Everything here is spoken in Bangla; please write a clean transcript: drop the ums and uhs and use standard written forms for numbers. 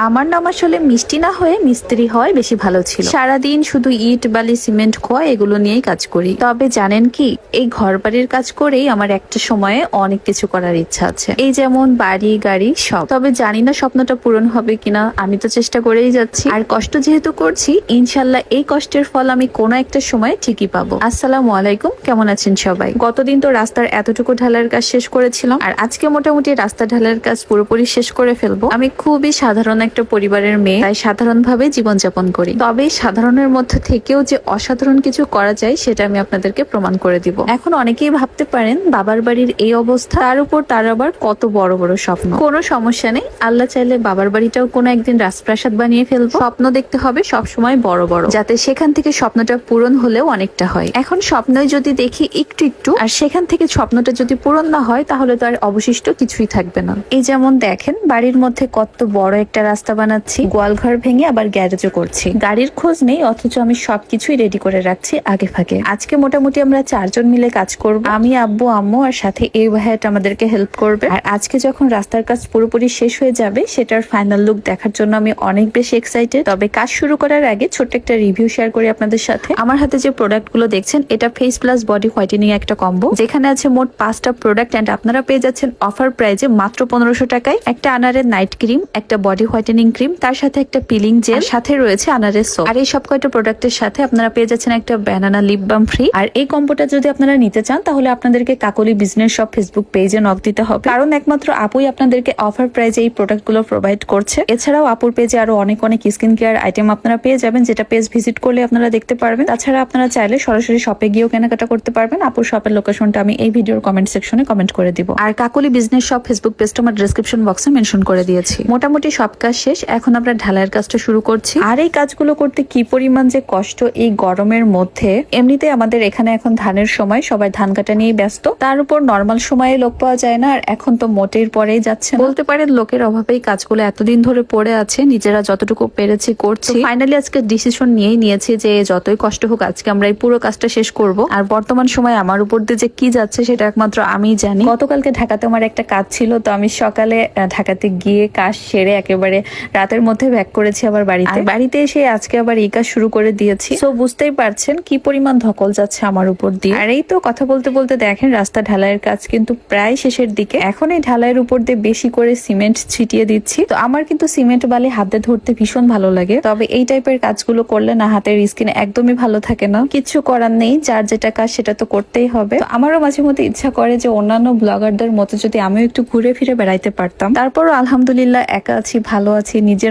আমার নাম আসলে মিষ্টি না হয়ে মিস্ত্রি হয় বেশি ভালো ছিল। সারাদিন শুধু ইট বালি সিমেন্ট খোয়া এগুলো নিয়েই কাজ করি। তবে জানেন কি, এই ঘর বাড়ির কাজ করেই আমার একটা সময়ে অনেক কিছু করার ইচ্ছা আছে, এই যেমন বাড়ি গাড়ি সব। তবে জানি না স্বপ্নটা পূরণ হবে কিনা, আমি তো চেষ্টা করেই যাচ্ছি। আর কষ্ট যেহেতু করছি, ইনশাল্লাহ এই কষ্টের ফল আমি কোনো একটা সময় ঠিকই পাবো। আসসালামু আলাইকুম, কেমন আছেন সবাই? গতদিন তো রাস্তার এতটুকু ঢালার কাজ শেষ করেছিলাম, আর আজকে মোটামুটি রাস্তা ঢালার কাজ পুরোপুরি শেষ করে ফেলবো। আমি খুবই সাধারণ একটা পরিবারের মেয়ে, তাই সাধারণভাবে জীবনযাপন করি। তবে সাধারণের মধ্যে থেকেও যে অসাধারণ কিছু করা যায় সেটা আমি আপনাদেরকে প্রমাণ করে দিব। এখন অনেকেই ভাবতে পারেন বাবার বাড়ির এই অবস্থা, তার উপর তার আবার কত বড় বড় স্বপ্ন। কোনো সমস্যা নেই, আল্লাহ চাইলে বাবার বাড়িটাও কোনো একদিন রাজপ্রাসাদ বানিয়ে ফেলবো। স্বপ্ন দেখতে হবে সবসময় বড় বড়, যাতে সেখান থেকে স্বপ্নটা পূরণ হলেও অনেকটা হয়। এখন স্বপ্নই যদি দেখি একটু একটু, আর সেখান থেকে স্বপ্নটা যদি পূরণ না হয়, তাহলে তো আর অবশিষ্ট কিছুই থাকবে না। এই যেমন দেখেন, বাড়ির মধ্যে কত বড় একটা রাস্তা বানাচ্ছি, গোয়ালঘর ভেঙে আবার গ্যারেজও করছি। গাড়ির খোঁজ নেই, অথচ আমি সবকিছুই রেডি করে রাখছি আগে ভাগে। আজকে মোটামুটি আমরা 4 জন মিলে কাজ করব, আমি, আব্বু, আম্মু আর সাথে এই ভাইয়াটা আমাদেরকে হেল্প করবে। আর আজকে যখন রাস্তার কাজ পুরোপুরি শেষ হয়ে যাবে, সেটার ফাইনাল লুক দেখার জন্য আমি অনেক বেশি এক্সাইটেড। তবে কাজ শুরু করার আগে ছোট্ট একটা রিভিউ শেয়ার করি আপনাদের সাথে। আমার হাতে যে প্রোডাক্ট গুলো দেখছেন, এটা ফেস প্লাস বডি হোয়াইটেনিং একটা কম্বো, যেখানে আছে মোট 5টা প্রোডাক্ট, এন্ড আপনারা পেয়ে যাচ্ছেন অফার প্রাইজে মাত্র 1500 টাকায়। একটা আনারের নাইট ক্রিম, একটা বডি হোয়াইটেনিং ক্রিম, তার সাথে একটা পিলিং জেল, সাথে রয়েছে আনারের সোপ। আর এই সব কয়টা প্রোডাক্টের সাথে আপনারা পেয়ে যাচ্ছেন একটা ব্যানানা লিপ বাম ফ্রি। আর এই কম্বোটা যদি আপনারা নিতে চান, তাহলে আপনাদেরকে কাকলি বিজনেস শপ ফেসবুক পেজে নক দিতে হবে, কারণ একমাত্র আপুই আপনাদেরকে অফার প্রাইজে এই প্রোডাক্ট গুলো প্রোভাইড করছে। এছাড়াও আপুর পেজে আরো অনেক স্কিন কেয়ার আইটেম আপনারা পেয়ে যাবেন, যেটা পেজ ভিজিট করলে আপনারা দেখতে পারবেন। তাছাড়া আপনারা চাইলে সরাসরি শপে গিয়েও কেনাকাটা করতে পারবেন। আপুর শপের লোকেশনটা আমি এই ভিডিওর কমেন্ট সেকশনে কমেন্ট করে দিব। আর কাকলি বিজনেস শপ ফেসবুক পেজটা আমার ডেসক্রিপশন বক্সে মেনশন করে দিয়েছি। মোটামুটি সব কাজ শেষ, এখন আমরা ঢালাইয়ের কাজটা শুরু করছি। আর এই কাজগুলো করতে কি পরিমাণ যে কষ্ট এই গরমের মধ্যে। এমনিতে আমাদের এখানে এখন ধানের সময়, সবাই ধান কাটা নিয়ে ব্যস্ত, তার উপর নর্মাল সময়ে লোক পাওয়া যায় না, আর এখন তো মোটের পরেই যাচ্ছে। বলতে পারেন লোকের অভাবেই কাজগুলো এতদিন ধরে পড়ে আছে, নিজেরা যতটুকু পেরেছি করছি। ফাইনালি আজকে ডিসিশন নিয়েছি যে যতই কষ্ট হোক, আজকে আমরা এই পুরো কাজটা শেষ করব। আর বর্তমান সময় আমার উপর দিয়ে যে কি যাচ্ছে সেটা একমাত্র আমিই জানি। গতকালকে ঢাকাতে আমার একটা কাজ ছিল, তো আমি সকালে ঢাকাতে গিয়ে কাজ সেরে একেবারে রাতের মধ্যে ব্যাক করেছি আবার বাড়িতে এসে আজকে আবার এই কাজ শুরু করে দিয়েছি। সো বুঝতেই পারছেন কি পরিমাণ ধকল যাচ্ছে আমার উপর দিয়ে। আর এই তো কথা বলতে বলতে দেখেন রাস্তা ঢালাইয়ের কাজ কিন্তু প্রায় শেষের দিকে। এখন এই ঢালাইয়ের উপর দিয়ে বেশি করে সিমেন্ট ছিটিয়ে দিচ্ছি। তো আমার কিন্তু সিমেন্ট বালি হাতে ধরতে ভীষণ ভালো লাগে, তবে এই টাইপের কাজগুলো করলে না হাতের স্কিন একদমই ভালো থাকে না। কিছু করার নেই, যার যেটা কাজ সেটা তো করতেই হবে। তো আমারও মাঝে মধ্যে ইচ্ছা করে যে অন্যান্য ব্লগারদের মতো যদি আমিও একটু ঘুরে ফিরে বেড়াইতে পারতাম। তারপরও আলহামদুলিল্লাহ একা আছি, ভালো আছি, নিজের